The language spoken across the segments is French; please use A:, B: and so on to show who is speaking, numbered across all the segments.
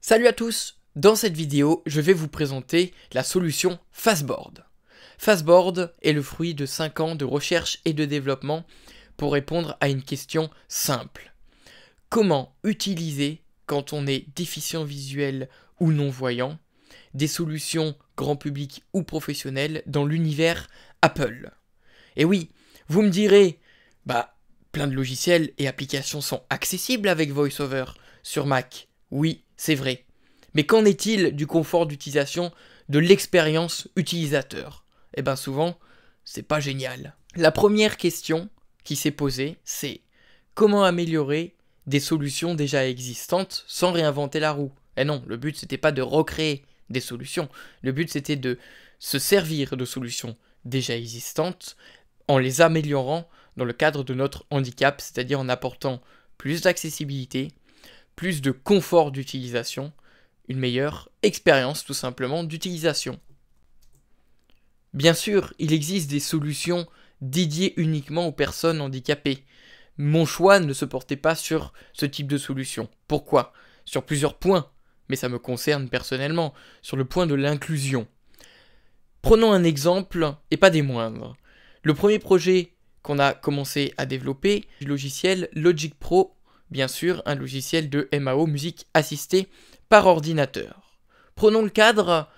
A: Salut à tous! Dans cette vidéo, je vais vous présenter la solution Fastboard. Fastboard est le fruit de 5 ans de recherche et de développement pour répondre à une question simple. Comment utiliser, quand on est déficient visuel ou non-voyant, des solutions grand public ou professionnelles dans l'univers Apple? Et oui, vous me direz, plein de logiciels et applications sont accessibles avec VoiceOver sur Mac. Oui, c'est vrai. Mais qu'en est-il du confort d'utilisation, de l'expérience utilisateur? Eh bien souvent, c'est pas génial. La première question qui s'est posée, c'est comment améliorer des solutions déjà existantes sans réinventer la roue? Eh non, le but c'était pas de recréer des solutions. Le but c'était de se servir de solutions déjà existantes en les améliorant dans le cadre de notre handicap, c'est-à-dire en apportant plus d'accessibilité, plus de confort d'utilisation, une meilleure expérience tout simplement d'utilisation. Bien sûr, il existe des solutions dédiées uniquement aux personnes handicapées. Mon choix ne se portait pas sur ce type de solution. Pourquoi? Sur plusieurs points, mais ça me concerne personnellement, sur le point de l'inclusion. Prenons un exemple, et pas des moindres. Le premier projet qu'on a commencé à développer, le logiciel Logic Pro, bien sûr, un logiciel de MAO, musique assistée par ordinateur. Prenons le cadre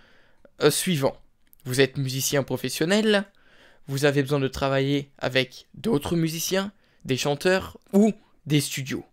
A: suivant. Vous êtes musicien professionnel, vous avez besoin de travailler avec d'autres musiciens, des chanteurs ou des studios.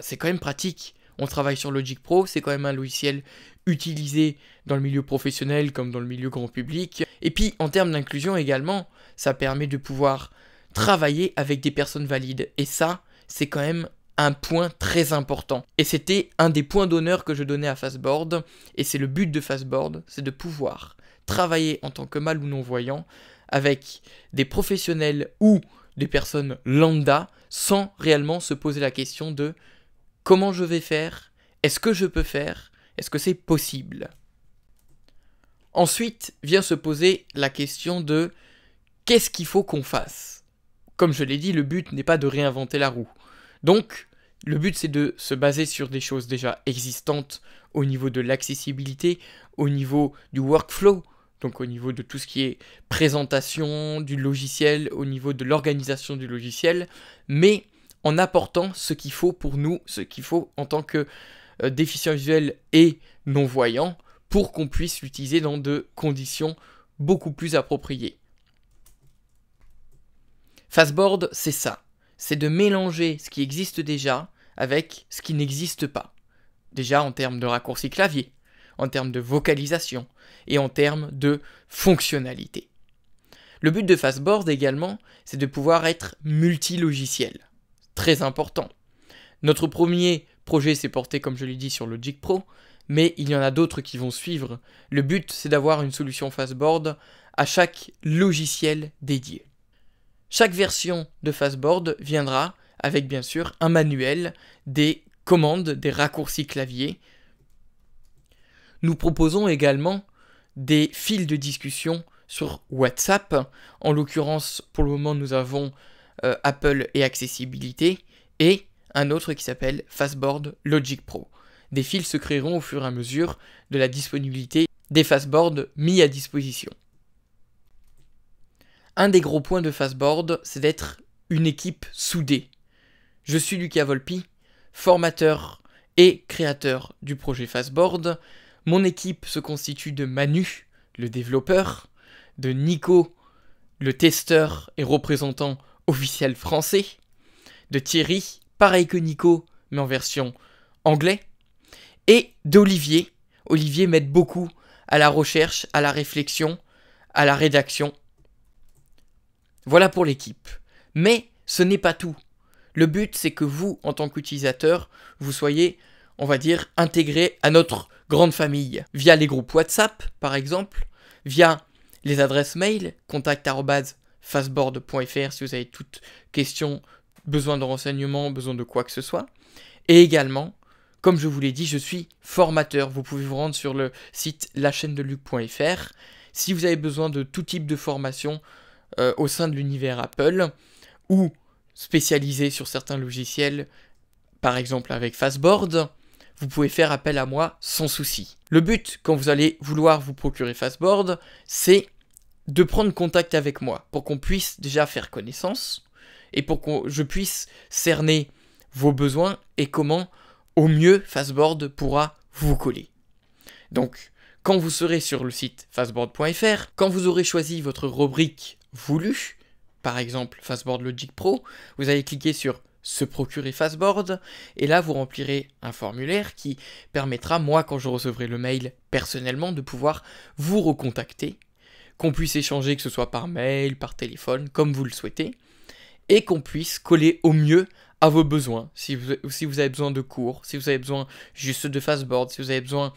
A: C'est quand même pratique. On travaille sur Logic Pro, c'est quand même un logiciel utilisé dans le milieu professionnel comme dans le milieu grand public. Et puis, en termes d'inclusion également, ça permet de pouvoir travailler avec des personnes valides. Et ça, c'est quand même un point très important. Et c'était un des points d'honneur que je donnais à Fastboard. Et c'est le but de Fastboard, c'est de pouvoir travailler en tant que mal ou non-voyant avec des professionnels ou des personnes lambda sans réellement se poser la question de comment je vais faire, est-ce que je peux faire, est-ce que c'est possible? Ensuite vient se poser la question de qu'est-ce qu'il faut qu'on fasse? Comme je l'ai dit, le but n'est pas de réinventer la roue. Donc, le but c'est de se baser sur des choses déjà existantes au niveau de l'accessibilité, au niveau du workflow, donc au niveau de tout ce qui est présentation du logiciel, au niveau de l'organisation du logiciel, mais en apportant ce qu'il faut pour nous, ce qu'il faut en tant que déficient visuel et non-voyant, pour qu'on puisse l'utiliser dans de conditions beaucoup plus appropriées. Fastboard, c'est ça. C'est de mélanger ce qui existe déjà avec ce qui n'existe pas. Déjà en termes de raccourci clavier, en termes de vocalisation et en termes de fonctionnalité. Le but de Fastboard également, c'est de pouvoir être multi-logiciel. Très important. Notre premier projet s'est porté, comme je l'ai dit, sur Logic Pro, mais il y en a d'autres qui vont suivre. Le but, c'est d'avoir une solution Fastboard à chaque logiciel dédié. Chaque version de Fastboard viendra avec bien sûr un manuel, des commandes, des raccourcis clavier. Nous proposons également des fils de discussion sur WhatsApp. En l'occurrence, pour le moment, nous avons Apple et accessibilité et un autre qui s'appelle Fastboard Logic Pro. Des fils se créeront au fur et à mesure de la disponibilité des Fastboards mis à disposition. Un des gros points de Fastboard, c'est d'être une équipe soudée. Je suis Lucas Volpi, formateur et créateur du projet Fastboard. Mon équipe se constitue de Manu, le développeur, de Nico, le testeur et représentant officiel français, de Thierry, pareil que Nico, mais en version anglais, et d'Olivier. Olivier m'aide beaucoup à la recherche, à la réflexion, à la rédaction. Voilà pour l'équipe. Mais ce n'est pas tout. Le but, c'est que vous, en tant qu'utilisateur, vous soyez, on va dire, intégré à notre grande famille. Via les groupes WhatsApp, par exemple, via les adresses mail, contact@fastboard.fr si vous avez toute question, besoin de renseignements, besoin de quoi que ce soit. Et également, comme je vous l'ai dit, je suis formateur. Vous pouvez vous rendre sur le site lachaînedeluc.fr si vous avez besoin de tout type de formation au sein de l'univers Apple ou spécialisé sur certains logiciels, par exemple avec Fastboard. vous pouvez faire appel à moi sans souci. Le but, quand vous allez vouloir vous procurer Fastboard, c'est de prendre contact avec moi pour qu'on puisse déjà faire connaissance et pour que je puisse cerner vos besoins et comment au mieux Fastboard pourra vous coller. Donc, quand vous serez sur le site fastboard.fr, quand vous aurez choisi votre rubrique voulue, par exemple Fastboard Logic Pro, vous allez cliquer sur se procurer Fastboard et là vous remplirez un formulaire qui permettra, moi quand je recevrai le mail personnellement, de pouvoir vous recontacter, qu'on puisse échanger, que ce soit par mail, par téléphone, comme vous le souhaitez, et qu'on puisse coller au mieux à vos besoins. Si vous avez besoin de cours, si vous avez besoin juste de Fastboard, si vous avez besoin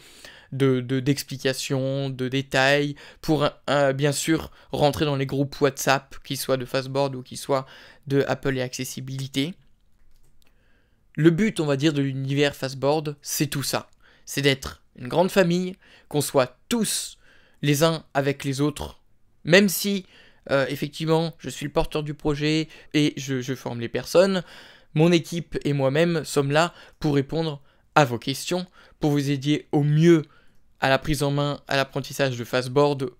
A: d'explications, de détails, pour bien sûr rentrer dans les groupes WhatsApp, qu'ils soient de Fastboard ou qu'ils soient de Apple et Accessibilité. Le but, on va dire, de l'univers Fastboard, c'est tout ça. C'est d'être une grande famille, qu'on soit tous les uns avec les autres, même si, effectivement, je suis le porteur du projet et je forme les personnes, mon équipe et moi-même sommes là pour répondre à vos questions, pour vous aider au mieux à la prise en main, à l'apprentissage de Fastboard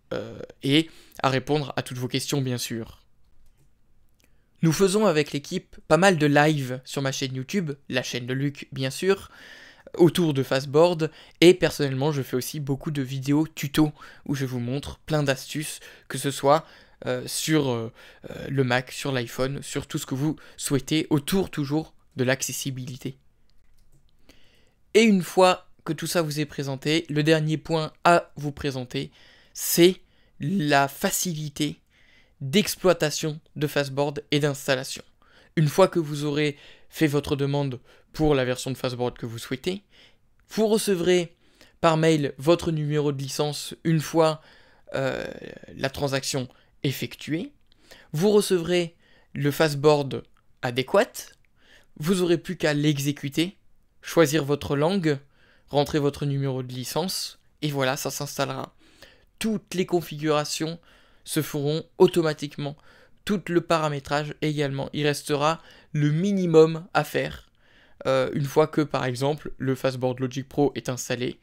A: et à répondre à toutes vos questions, bien sûr. Nous faisons avec l'équipe pas mal de live sur ma chaîne YouTube, la chaîne de Luc bien sûr, autour de Fastboard, et personnellement je fais aussi beaucoup de vidéos tuto où je vous montre plein d'astuces, que ce soit sur le Mac, sur l'iPhone, sur tout ce que vous souhaitez, autour toujours de l'accessibilité. Et une fois que tout ça vous est présenté, le dernier point à vous présenter, c'est la facilité d'exploitation de Fastboard et d'installation. Une fois que vous aurez fait votre demande pour la version de Fastboard que vous souhaitez, vous recevrez par mail votre numéro de licence une fois la transaction effectuée. Vous recevrez le Fastboard adéquat. Vous n'aurez plus qu'à l'exécuter, choisir votre langue, rentrer votre numéro de licence, et voilà, ça s'installera. Toutes les configurations se feront automatiquement, tout le paramétrage également. Il restera le minimum à faire une fois que, par exemple, le Fastboard Logic Pro est installé.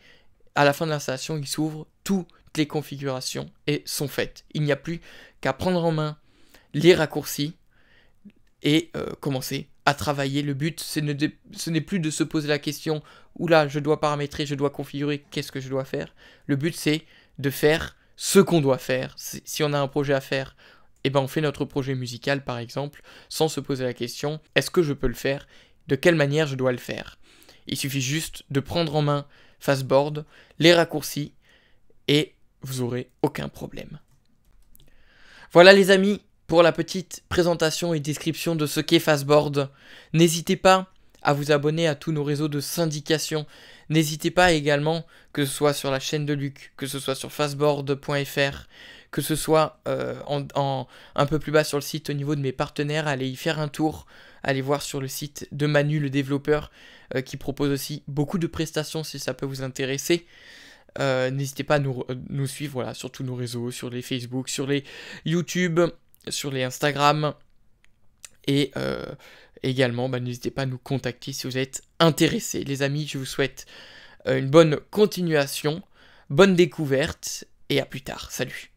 A: À la fin de l'installation, il s'ouvre, toutes les configurations et sont faites. Il n'y a plus qu'à prendre en main les raccourcis et commencer à travailler. Le but, ce n'est plus de se poser la question « Oula, je dois paramétrer, je dois configurer, qu'est-ce que je dois faire ?» Le but, c'est de faire ce qu'on doit faire. Si on a un projet à faire, eh ben on fait notre projet musical par exemple, sans se poser la question, est-ce que je peux le faire? De quelle manière je dois le faire? Il suffit juste de prendre en main Fastboard, les raccourcis, et vous aurez aucun problème. Voilà les amis, pour la petite présentation et description de ce qu'est Fastboard. N'hésitez pas à vous abonner à tous nos réseaux de syndication. N'hésitez pas également, que ce soit sur la chaîne de Luc, que ce soit sur fastboard.fr, que ce soit un peu plus bas sur le site au niveau de mes partenaires, allez y faire un tour, allez voir sur le site de Manu le développeur qui propose aussi beaucoup de prestations si ça peut vous intéresser. N'hésitez pas à nous suivre voilà, sur tous nos réseaux, sur les Facebook, sur les YouTube, sur les Instagram et également, n'hésitez pas à nous contacter si vous êtes intéressés. Les amis, je vous souhaite une bonne continuation, bonne découverte et à plus tard. Salut!